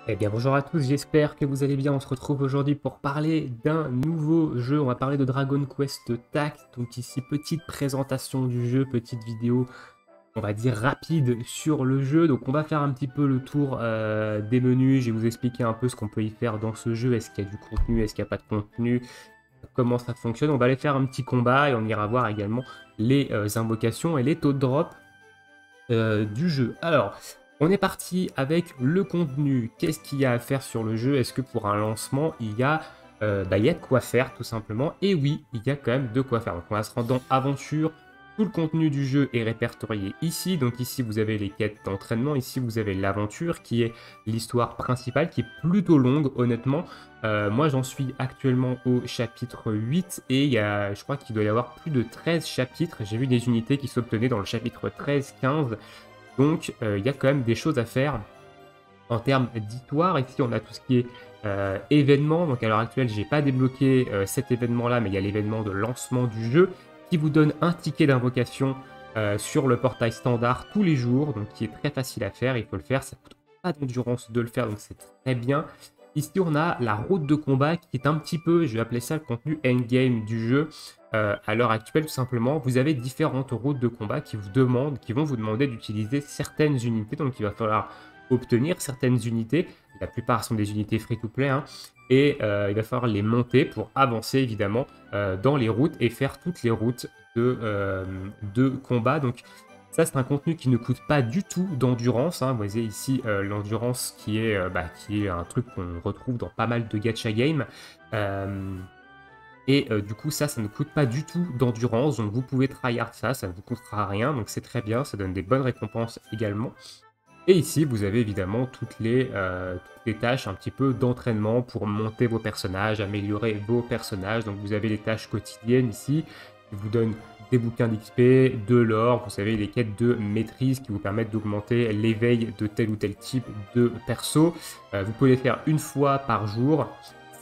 Eh bien bonjour à tous, j'espère que vous allez bien. On se retrouve aujourd'hui pour parler d'un nouveau jeu. On va parler de Dragon Quest Tact. Donc ici, petite présentation du jeu, petite vidéo, on va dire rapide sur le jeu. Donc on va faire un petit peu le tour des menus. Je vais vous expliquer un peu ce qu'on peut y faire dans ce jeu. Est-ce qu'il y a du contenu, est-ce qu'il n'y a pas de contenu, comment ça fonctionne. On va aller faire un petit combat et on ira voir également les invocations et les taux de drop du jeu. Alors, on est parti avec le contenu. Qu'est-ce qu'il y a à faire sur le jeu? Est-ce que pour un lancement, il y a de quoi faire tout simplement? Et oui, il y a quand même de quoi faire. Donc on va se rendre dans aventure. Tout le contenu du jeu est répertorié ici. Donc ici, vous avez les quêtes d'entraînement. Ici, vous avez l'aventure qui est l'histoire principale, qui est plutôt longue, honnêtement. Moi, j'en suis actuellement au chapitre 8 et je crois qu'il doit y avoir plus de 13 chapitres. J'ai vu des unités qui s'obtenaient dans le chapitre 13-15. Donc, il y a quand même des choses à faire en termes d'histoire. Ici, on a tout ce qui est événement. Donc, à l'heure actuelle, j'ai pas débloqué cet événement-là, mais il y a l'événement de lancement du jeu qui vous donne un ticket d'invocation sur le portail standard tous les jours, donc qui est très facile à faire. Il faut le faire, ça coûte pas d'endurance de le faire, donc c'est très bien. Ici, on a la route de combat qui est un petit peu, je vais appeler ça le contenu endgame du jeu. À l'heure actuelle, tout simplement, vous avez différentes routes de combat qui vont vous demander d'utiliser certaines unités. Donc, il va falloir obtenir certaines unités. La plupart sont des unités free-to-play, hein, et il va falloir les monter pour avancer évidemment dans les routes et faire toutes les routes de combat. Donc, ça, c'est un contenu qui ne coûte pas du tout d'endurance, hein. Vous voyez ici l'endurance qui est un truc qu'on retrouve dans pas mal de gacha games. Du coup, ça ne coûte pas du tout d'endurance. Donc, vous pouvez tryhard ça ne vous coûtera rien. Donc, c'est très bien. Ça donne des bonnes récompenses également. Et ici, vous avez évidemment toutes les tâches un petit peu d'entraînement pour monter vos personnages, améliorer vos personnages. Donc vous avez les tâches quotidiennes ici, qui vous donnent des bouquins d'XP, de l'or, vous savez, les quêtes de maîtrise qui vous permettent d'augmenter l'éveil de tel ou tel type de perso. Vous pouvez les faire une fois par jour,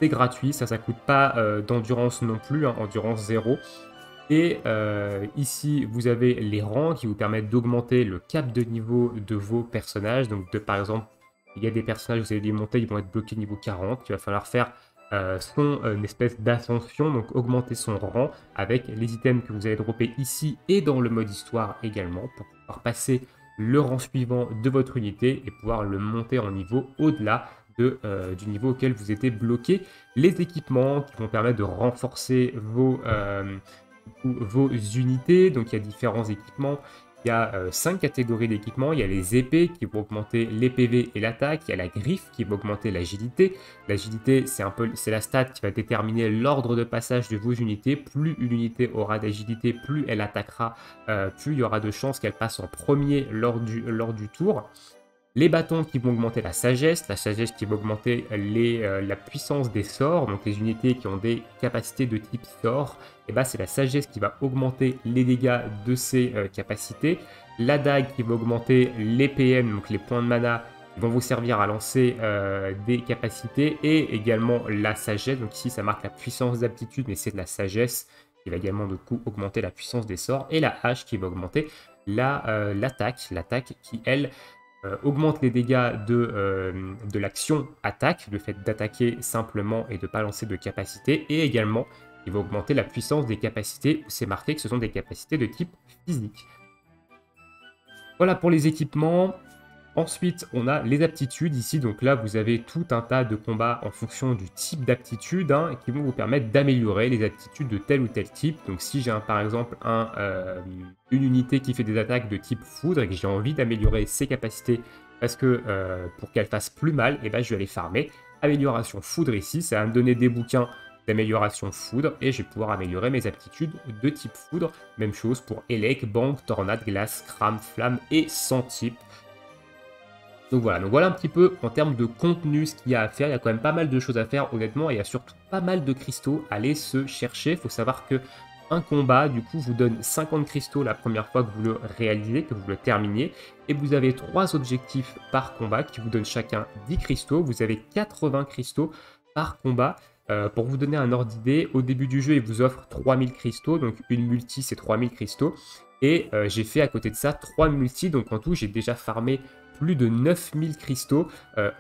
c'est gratuit, ça coûte pas d'endurance non plus, hein, endurance 0. Et ici, vous avez les rangs qui vous permettent d'augmenter le cap de niveau de vos personnages. Donc, par exemple, il y a des personnages, vous allez les monter, ils vont être bloqués niveau 40. Il va falloir faire une espèce d'ascension, donc augmenter son rang avec les items que vous allez dropper ici et dans le mode histoire également pour pouvoir passer le rang suivant de votre unité et pouvoir le monter en niveau au-delà du niveau auquel vous étiez bloqué. Les équipements qui vont permettre de renforcer vos unités. Donc il y a différents équipements. Il y a 5 catégories d'équipements. Il y a les épées qui vont augmenter les PV et l'attaque. Il y a la griffe qui va augmenter l'agilité. L'agilité, c'est la stat qui va déterminer l'ordre de passage de vos unités. Plus une unité aura d'agilité, plus elle attaquera, plus il y aura de chances qu'elle passe en premier lors du tour. Les bâtons qui vont augmenter la sagesse qui va augmenter la puissance des sorts, donc les unités qui ont des capacités de type sort, et c'est la sagesse qui va augmenter les dégâts de ces capacités. La dague qui va augmenter les PM, donc les points de mana, qui vont vous servir à lancer des capacités, et également la sagesse, donc ici ça marque la puissance d'aptitude, mais c'est de la sagesse, qui va également du coup augmenter la puissance des sorts, et la hache qui va augmenter l'attaque qui elle augmente les dégâts de l'action attaque, le fait d'attaquer simplement et de ne pas lancer de capacité, et également il va augmenter la puissance des capacités, où c'est marqué que ce sont des capacités de type physique. Voilà pour les équipements. Ensuite, on a les aptitudes ici. Donc là, vous avez tout un tas de combats en fonction du type d'aptitude, hein, qui vont vous permettre d'améliorer les aptitudes de tel ou tel type. Donc si j'ai par exemple une unité qui fait des attaques de type foudre et que j'ai envie d'améliorer ses capacités parce que pour qu'elle fasse plus mal, je vais aller farmer. Amélioration foudre ici, ça va me donner des bouquins d'amélioration foudre et je vais pouvoir améliorer mes aptitudes de type foudre. Même chose pour Elec, Banque, Tornade, Glace, Crame, Flamme et 100 types. Donc voilà un petit peu en termes de contenu ce qu'il y a à faire. Il y a quand même pas mal de choses à faire honnêtement, et il y a surtout pas mal de cristaux à aller se chercher. Il faut savoir que un combat du coup vous donne 50 cristaux la première fois que vous le réalisez, que vous le terminez, et vous avez 3 objectifs par combat qui vous donnent chacun 10 cristaux. Vous avez 80 cristaux par combat. Pour vous donner un ordre d'idée, au début du jeu il vous offre 3000 cristaux, donc une multi c'est 3000 cristaux, et j'ai fait à côté de ça 3 multis, donc en tout j'ai déjà farmé plus de 9000 cristaux,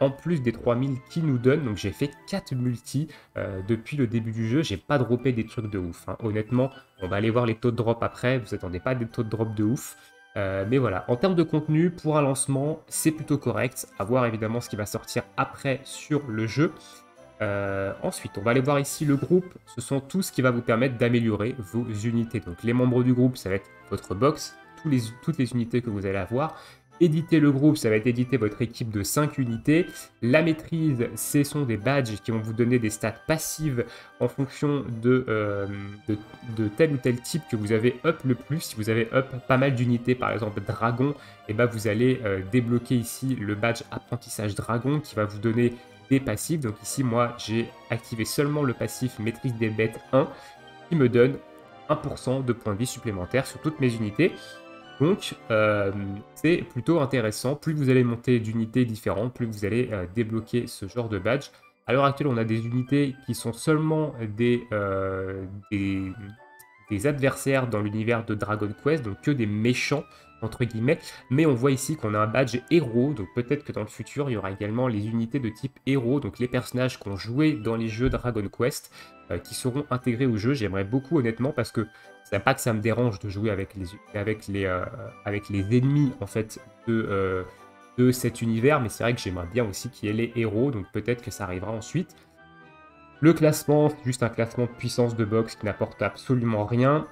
en plus des 3000 qui nous donnent. Donc j'ai fait 4 multi depuis le début du jeu. J'ai pas droppé des trucs de ouf, hein. Honnêtement, on va aller voir les taux de drop après. Vous attendez pas des taux de drop de ouf. Mais voilà, en termes de contenu, pour un lancement, c'est plutôt correct. À voir évidemment ce qui va sortir après sur le jeu. Ensuite, on va aller voir ici le groupe. Ce sont tout ce qui va vous permettre d'améliorer vos unités. Donc les membres du groupe, ça va être votre box, toutes les unités que vous allez avoir. Éditer le groupe, ça va être éditer votre équipe de 5 unités. La maîtrise, ce sont des badges qui vont vous donner des stats passives en fonction de tel ou tel type que vous avez up le plus. Si vous avez up pas mal d'unités, par exemple dragon, et ben vous allez débloquer ici le badge apprentissage dragon qui va vous donner des passifs. Donc ici, moi, j'ai activé seulement le passif maîtrise des bêtes 1 qui me donne 1% de points de vie supplémentaires sur toutes mes unités. Donc, c'est plutôt intéressant. Plus vous allez monter d'unités différentes, plus vous allez débloquer ce genre de badge. À l'heure actuelle, on a des unités qui sont seulement des adversaires dans l'univers de Dragon Quest, donc que des méchants, entre guillemets. Mais on voit ici qu'on a un badge héros, donc peut-être que dans le futur, il y aura également les unités de type héros, donc les personnages qu'on jouait dans les jeux Dragon Quest, qui seront intégrés au jeu. J'aimerais beaucoup, honnêtement, parce que c'est pas que ça me dérange de jouer avec les ennemis, en fait, de cet univers, mais c'est vrai que j'aimerais bien aussi qu'il y ait les héros, donc peut-être que ça arrivera ensuite. Le classement, c'est juste un classement de puissance de box qui n'apporte absolument rien.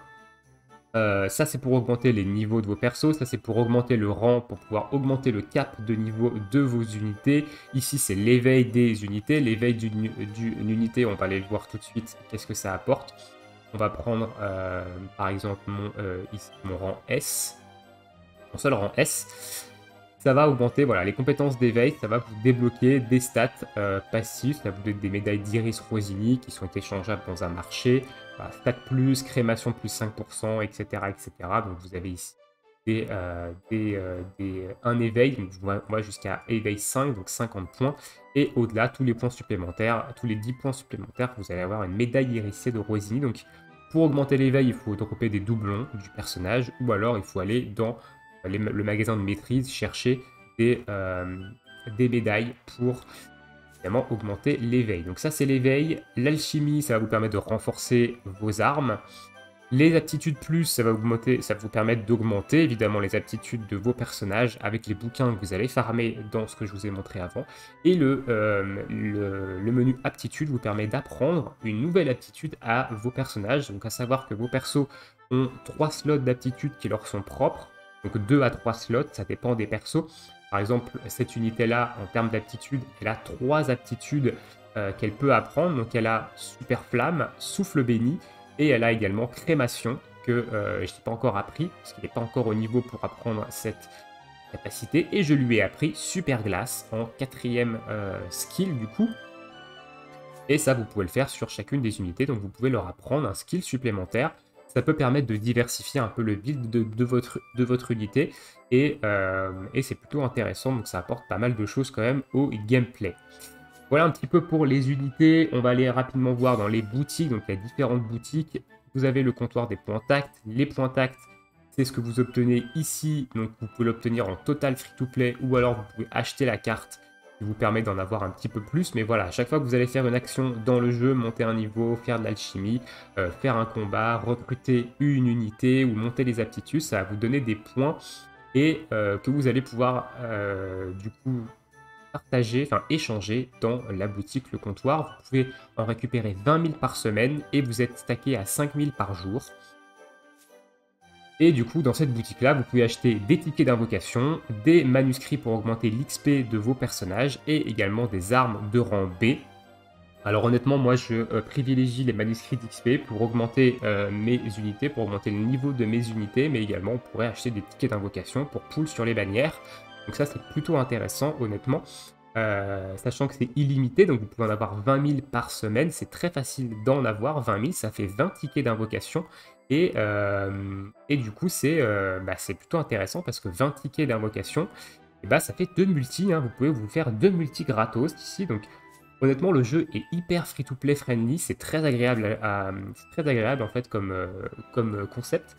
Ça, c'est pour augmenter les niveaux de vos persos. Ça, c'est pour augmenter le rang, pour pouvoir augmenter le cap de niveau de vos unités. Ici, c'est l'éveil des unités. L'éveil d'une unité, on va aller le voir tout de suite. Qu'est-ce que ça apporte? On va prendre, par exemple, ici, mon rang S. Mon seul rang S. Ça va augmenter voilà, les compétences d'éveil, ça va vous débloquer des stats passifs, ça va vous donner des médailles d'Iris Rosini qui sont échangeables dans un marché, voilà, stats plus, crémation plus 5%, etc., etc. Donc vous avez ici un éveil, donc on va jusqu'à éveil 5, donc 50 points, et au-delà, tous les points supplémentaires, tous les 10 points supplémentaires, vous allez avoir une médaille irisée de Rosini. Donc pour augmenter l'éveil, il faut dropper des doublons du personnage, ou alors il faut aller dans le magasin de maîtrise, chercher des médailles pour évidemment augmenter l'éveil. Donc ça c'est l'éveil. L'alchimie, ça va vous permettre de renforcer vos armes. Les aptitudes plus, ça va vous permettre d'augmenter évidemment les aptitudes de vos personnages avec les bouquins que vous allez farmer dans ce que je vous ai montré avant. Et le menu aptitude vous permet d'apprendre une nouvelle aptitude à vos personnages. Donc à savoir que vos persos ont 3 slots d'aptitude qui leur sont propres. Donc 2 à 3 slots, ça dépend des persos. Par exemple, cette unité-là, en termes d'aptitude, elle a 3 aptitudes qu'elle peut apprendre. Donc elle a super flamme, souffle béni, et elle a également crémation, que je n'ai pas encore appris, parce qu'il n'est pas encore au niveau pour apprendre cette capacité. Et je lui ai appris super glace en 4e skill du coup. Et ça, vous pouvez le faire sur chacune des unités, donc vous pouvez leur apprendre un skill supplémentaire. Ça peut permettre de diversifier un peu le build de votre unité, et c'est plutôt intéressant, donc ça apporte pas mal de choses quand même au gameplay. Voilà un petit peu pour les unités. On va aller rapidement voir dans les boutiques, donc il y a différentes boutiques. Vous avez le comptoir des points tact. Les points tact, c'est ce que vous obtenez ici, donc vous pouvez l'obtenir en total free-to-play, ou alors vous pouvez acheter la carte qui vous permet d'en avoir un petit peu plus. Mais voilà, à chaque fois que vous allez faire une action dans le jeu, monter un niveau, faire de l'alchimie, faire un combat, recruter une unité ou monter les aptitudes, ça va vous donner des points et que vous allez pouvoir du coup partager, enfin échanger dans la boutique, le comptoir. Vous pouvez en récupérer 20 000 par semaine et vous êtes stacké à 5 000 par jour. Et du coup, dans cette boutique-là, vous pouvez acheter des tickets d'invocation, des manuscrits pour augmenter l'XP de vos personnages et également des armes de rang B. Alors honnêtement, moi je privilégie les manuscrits d'XP pour augmenter mes unités, pour augmenter le niveau de mes unités, mais également on pourrait acheter des tickets d'invocation pour pull sur les bannières. Donc ça c'est plutôt intéressant honnêtement, sachant que c'est illimité, donc vous pouvez en avoir 20 000 par semaine, c'est très facile d'en avoir 20 000, ça fait 20 tickets d'invocation. Et du coup, c'est plutôt intéressant parce que 20 tickets d'invocation, ça fait 2 multis. Hein, vous pouvez vous faire 2 multis gratos ici. Donc, honnêtement, le jeu est hyper free-to-play friendly. C'est très agréable, c'est très agréable en fait comme concept.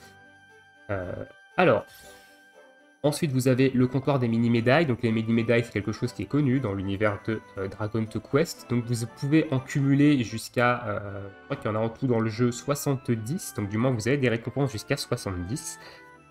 Alors, Ensuite, vous avez le comptoir des mini-médailles. Donc les mini-médailles, c'est quelque chose qui est connu dans l'univers de Dragon to Quest. Donc vous pouvez en cumuler jusqu'à, je crois qu'il y en a en tout dans le jeu 70. Donc du moins, vous avez des récompenses jusqu'à 70.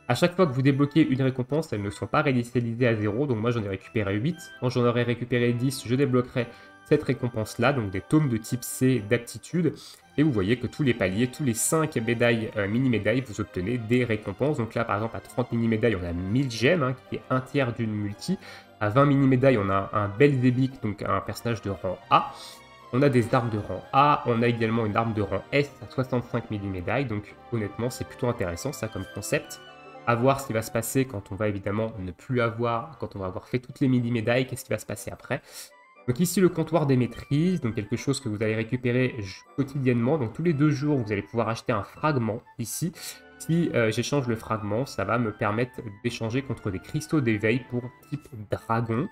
À chaque fois que vous débloquez une récompense, elles ne sont pas réinitialisées à 0. Donc moi, j'en ai récupéré 8. Quand j'en aurai récupéré 10, je débloquerai cette récompense-là. Donc des tomes de type C d'aptitude. Et vous voyez que tous les paliers, tous les 5 médailles, mini-médailles, vous obtenez des récompenses. Donc là, par exemple, à 30 mini-médailles, on a 1000 gemmes, hein, qui est un tiers d'une multi. À 20 mini-médailles, on a un Belzébic, donc un personnage de rang A. On a des armes de rang A, on a également une arme de rang S à 65 mini-médailles. Donc honnêtement, c'est plutôt intéressant ça comme concept. À voir ce qui va se passer quand on va évidemment ne plus avoir, quand on va avoir fait toutes les mini-médailles, qu'est-ce qui va se passer après. Donc ici, le comptoir des maîtrises, donc quelque chose que vous allez récupérer quotidiennement. Donc tous les 2 jours, vous allez pouvoir acheter un fragment ici. Si j'échange le fragment, ça va me permettre d'échanger contre des cristaux d'éveil pour type dragon.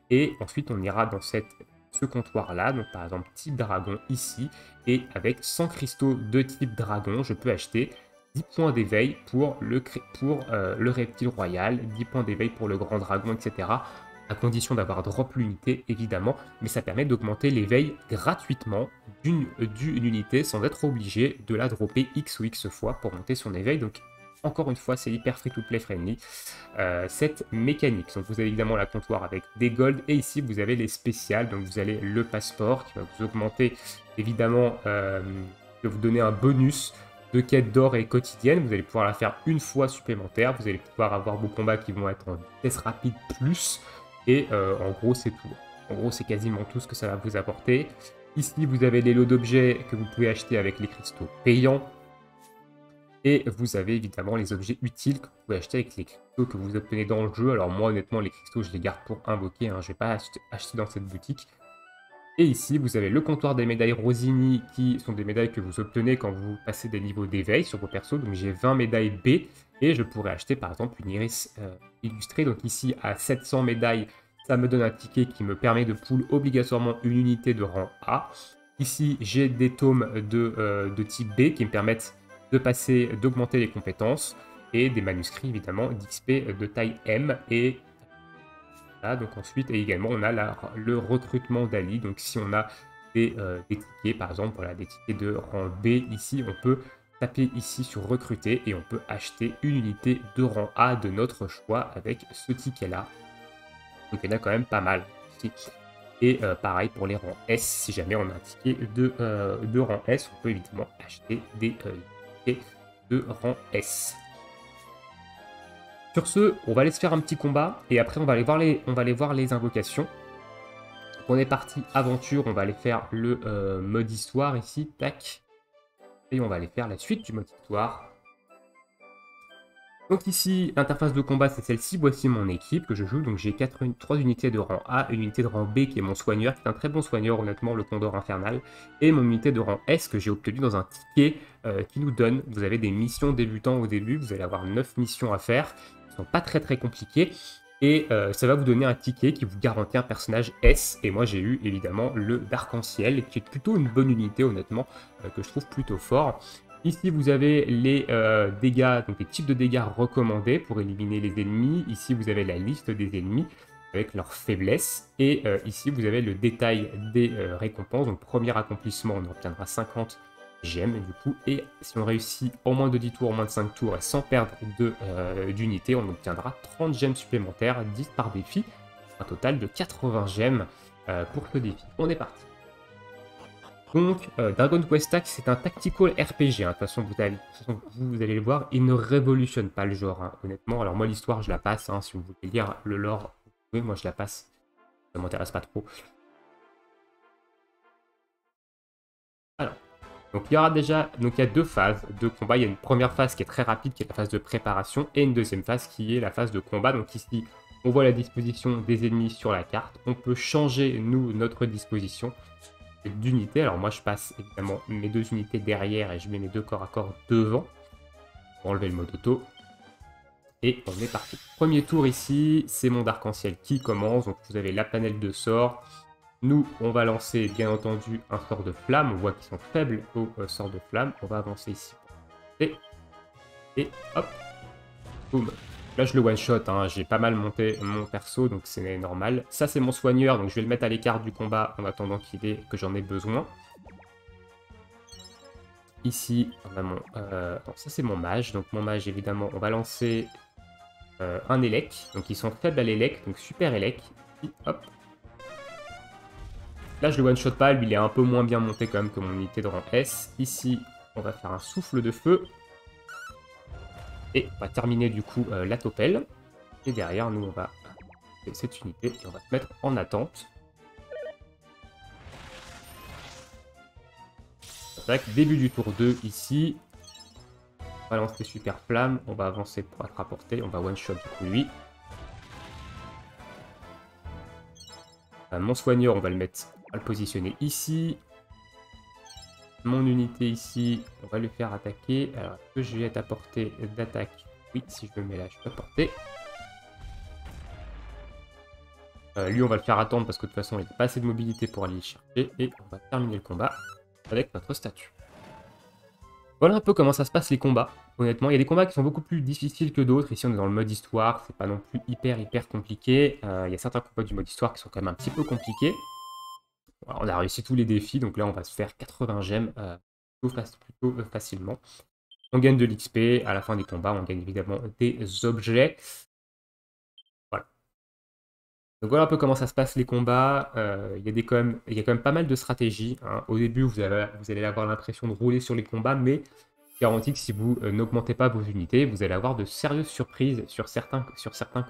Et ensuite, on ira dans ce comptoir-là, donc par exemple type dragon ici. Et avec 100 cristaux de type dragon, je peux acheter 10 points d'éveil pour le reptile royal, 10 points d'éveil pour le grand dragon, etc. À condition d'avoir drop l'unité, évidemment, mais ça permet d'augmenter l'éveil gratuitement d'une unité sans être obligé de la dropper X ou X fois pour monter son éveil. Donc, encore une fois, c'est hyper free-to-play friendly, cette mécanique. Donc, vous avez évidemment la comptoir avec des gold, et ici, vous avez les spéciales. Donc, vous avez le passeport qui va vous augmenter, évidemment, qui va vous donner un bonus de quête d'or et quotidienne. Vous allez pouvoir la faire une fois supplémentaire. Vous allez pouvoir avoir vos combats qui vont être en vitesse rapide plus. Et en gros, c'est tout. En gros, c'est quasiment tout ce que ça va vous apporter. Ici, vous avez les lots d'objets que vous pouvez acheter avec les cristaux payants. Et vous avez évidemment les objets utiles que vous pouvez acheter avec les cristaux que vous obtenez dans le jeu. Alors moi, honnêtement, les cristaux, je les garde pour invoquer, hein. Je ne vais pas acheter dans cette boutique. Et ici, vous avez le comptoir des médailles Rosini, qui sont des médailles que vous obtenez quand vous passez des niveaux d'éveil sur vos persos. Donc j'ai 20 médailles B, et je pourrais acheter par exemple une iris illustrée. Donc ici, à 700 médailles, ça me donne un ticket qui me permet de pull obligatoirement une unité de rang A. Ici, j'ai des tomes de type B qui me permettent d'augmenter les compétences, et des manuscrits évidemment d'XP de taille M. Et là, donc ensuite, et également, on a le recrutement d'Ali. Donc si on a des tickets, par exemple, voilà, des tickets de rang B, ici, on peut taper ici sur recruter et on peut acheter une unité de rang A de notre choix avec ce ticket-là. Donc il y en a quand même pas mal ici. Et pareil pour les rangs S, si jamais on a un ticket de rang S, on peut évidemment acheter des tickets de rang S. Sur ce, on va aller se faire un petit combat, et après on va aller voir les invocations. Donc on est parti aventure, on va aller faire le mode histoire ici, tac. Et on va aller faire la suite du mode histoire. Donc ici, l'interface de combat, c'est celle-ci. Voici mon équipe que je joue. Donc j'ai 3 unités de rang A, une unité de rang B qui est mon soigneur, qui est un très bon soigneur, honnêtement, le Condor Infernal. Et mon unité de rang S que j'ai obtenu dans un ticket qui nous donne. Vous avez des missions débutants au début, vous allez avoir 9 missions à faire. Qui sont pas très compliquées. Et ça va vous donner un ticket qui vous garantit un personnage S. Et moi j'ai eu évidemment le d'Arc-en-Ciel, qui est plutôt une bonne unité, honnêtement, que je trouve plutôt fort. Ici, vous avez les dégâts, donc les types de dégâts recommandés pour éliminer les ennemis. Ici, vous avez la liste des ennemis avec leurs faiblesses. Et ici, vous avez le détail des récompenses. Donc, premier accomplissement, on obtiendra 50 gemmes du coup. Et si on réussit en moins de 10 tours, en moins de 5 tours et sans perdre d'unité, on obtiendra 30 gemmes supplémentaires, 10 par défi. Un total de 80 gemmes pour ce défi. On est parti. Donc, Dragon Quest Tactics, c'est un tactical RPG. Hein. De toute façon, vous allez le voir, il ne révolutionne pas le genre, hein, honnêtement. Alors moi, l'histoire, je la passe. Hein, si vous voulez lire le lore, vous pouvez. Moi, je la passe. Ça ne m'intéresse pas trop. Alors, donc il y aura déjà, donc il y a 2 phases de combat. Il y a une première phase qui est très rapide, qui est la phase de préparation, et une deuxième phase qui est la phase de combat. Donc ici, on voit la disposition des ennemis sur la carte. On peut changer, nous, notre disposition d'unités. Alors moi je passe évidemment mes 2 unités derrière et je mets mes 2 corps à corps devant pour enlever le mode auto. Et on est parti. Premier tour ici, c'est mon d'arc-en-ciel qui commence. Donc vous avez la panel de sorts. Nous, on va lancer bien entendu un sort de flamme. On voit qu'ils sont faibles au sort de flamme. On va avancer ici. Et hop, boum. Là, je le one-shot, hein. J'ai pas mal monté mon perso, donc c'est normal. Ça, c'est mon soigneur, donc je vais le mettre à l'écart du combat en attendant que j'en ai besoin. Ici, on a mon... non, ça, c'est mon mage. Donc, mon mage, évidemment, on va lancer un élec. Donc, ils sont faibles à l'élec, donc super élec. Ici, hop. Là, je le one-shot pas, lui, il est un peu moins bien monté quand même que mon unité de rang S. Ici, on va faire un souffle de feu. Et on va terminer, du coup, la topelle. Et derrière, nous, on va faire cette unité et on va se mettre en attente. Tac, début du tour 2, ici. On va lancer super flamme, on va avancer pour être à portée, on va one-shot, du coup, lui. Mon soigneur, on va le positionner ici. Mon unité ici, on va le faire attaquer. Alors, est-ce que je vais être à portée d'attaque? Oui, si je le mets là, je peux porter. Lui, on va le faire attendre parce que de toute façon, il n'a pas assez de mobilité pour aller le chercher. Et on va terminer le combat avec notre statue. Voilà un peu comment ça se passe les combats. Honnêtement, il y a des combats qui sont beaucoup plus difficiles que d'autres. Ici, on est dans le mode histoire, c'est pas non plus hyper compliqué. Il y a certains combats du mode histoire qui sont quand même un petit peu compliqués. Voilà, on a réussi tous les défis, donc là, on va se faire 80 gemmes plutôt facilement. On gagne de l'XP, à la fin des combats, on gagne évidemment des objets. Voilà. Donc voilà un peu comment ça se passe les combats. Il y a quand même pas mal de stratégies, hein. Au début, vous allez avoir l'impression de rouler sur les combats, mais garantie que si vous n'augmentez pas vos unités, vous allez avoir de sérieuses surprises sur certains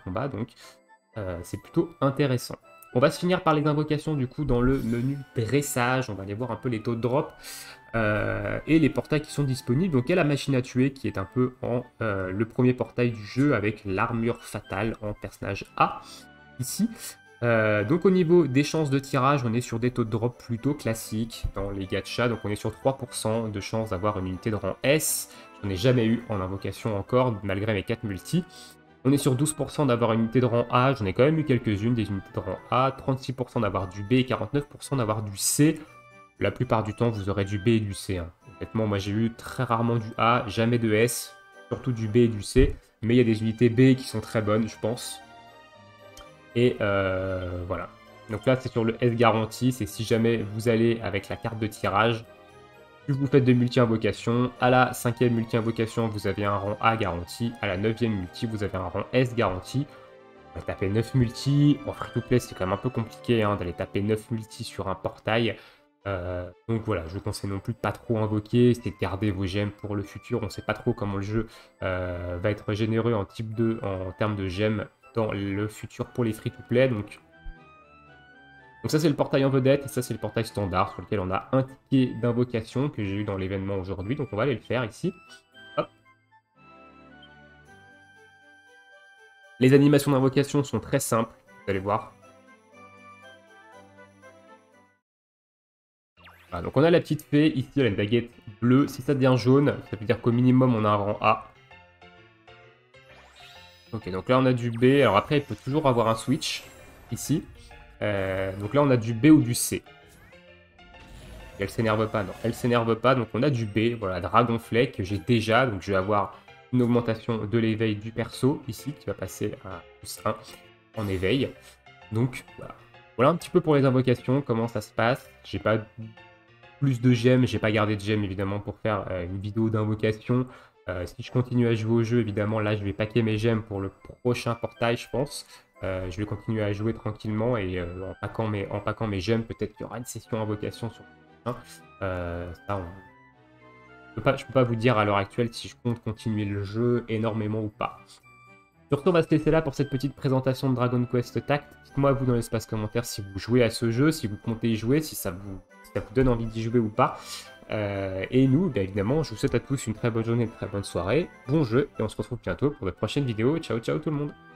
combats, donc c'est plutôt intéressant. On va se finir par les invocations du coup dans le menu dressage, on va aller voir un peu les taux de drop et les portails qui sont disponibles. Donc il y a la machine à tuer qui est un peu en le premier portail du jeu avec l'armure fatale en personnage A, ici. Donc au niveau des chances de tirage, on est sur des taux de drop plutôt classiques dans les gachas. Donc on est sur 3% de chance d'avoir une unité de rang S. J'en ai jamais eu en invocation encore, malgré mes 4 multis. On est sur 12% d'avoir une unité de rang A. J'en ai quand même eu quelques-unes, des unités de rang A. 36% d'avoir du B et 49% d'avoir du C. La plupart du temps, vous aurez du B et du C, hein. Honnêtement, moi j'ai eu très rarement du A, jamais de S, surtout du B et du C. Mais il y a des unités B qui sont très bonnes, je pense. Et voilà. Donc là, c'est sur le S garanti. C'est si jamais vous allez avec la carte de tirage, plus vous faites de multi-invocation. À la 5e multi-invocation, vous avez un rang A garanti. À la 9e multi, vous avez un rang S garanti. On va taper 9 multi. En free-to-play, c'est quand même un peu compliqué hein, d'aller taper 9 multi sur un portail. Donc voilà, je vous conseille non plus de pas trop invoquer. C'est de garder vos gemmes pour le futur. On ne sait pas trop comment le jeu va être généreux en type 2 en termes de gemmes dans le futur pour les free-to-play. Donc ça c'est le portail en vedette et ça c'est le portail standard sur lequel on a un ticket d'invocation que j'ai eu dans l'événement aujourd'hui. Donc on va aller le faire ici. Hop. Les animations d'invocation sont très simples, vous allez voir. Voilà, donc on a la petite fée, ici elle a une baguette bleue. Si ça devient jaune, ça veut dire qu'au minimum on a un rang A. Ok, donc là on a du B. Alors après, il peut toujours avoir un switch, ici. Donc là on a du B ou du C. Et elle s'énerve pas, non. Elle s'énerve pas, donc on a du B. Voilà, Dragonflay que j'ai déjà. Donc je vais avoir une augmentation de l'éveil du perso, ici, qui va passer à +1 en éveil. Donc voilà. Voilà un petit peu pour les invocations, comment ça se passe. J'ai pas plus de gemmes, j'ai pas gardé de gemmes évidemment pour faire une vidéo d'invocation. Si je continue à jouer au jeu, évidemment, là, je vais paquer mes gemmes pour le prochain portail, je pense. Je vais continuer à jouer tranquillement et en paquant mes gemmes, peut-être qu'il y aura une session invocation sur le prochain. Je peux pas vous dire à l'heure actuelle si je compte continuer le jeu énormément ou pas. Surtout, on va se laisser là pour cette petite présentation de Dragon Quest Tact. Dites-moi, vous, dans l'espace commentaire, si vous jouez à ce jeu, si vous comptez y jouer, si ça vous donne envie d'y jouer ou pas. Et nous, bien évidemment, je vous souhaite à tous une très bonne journée, une très bonne soirée. Bon jeu, et on se retrouve bientôt pour de prochaines vidéos. Ciao, ciao tout le monde!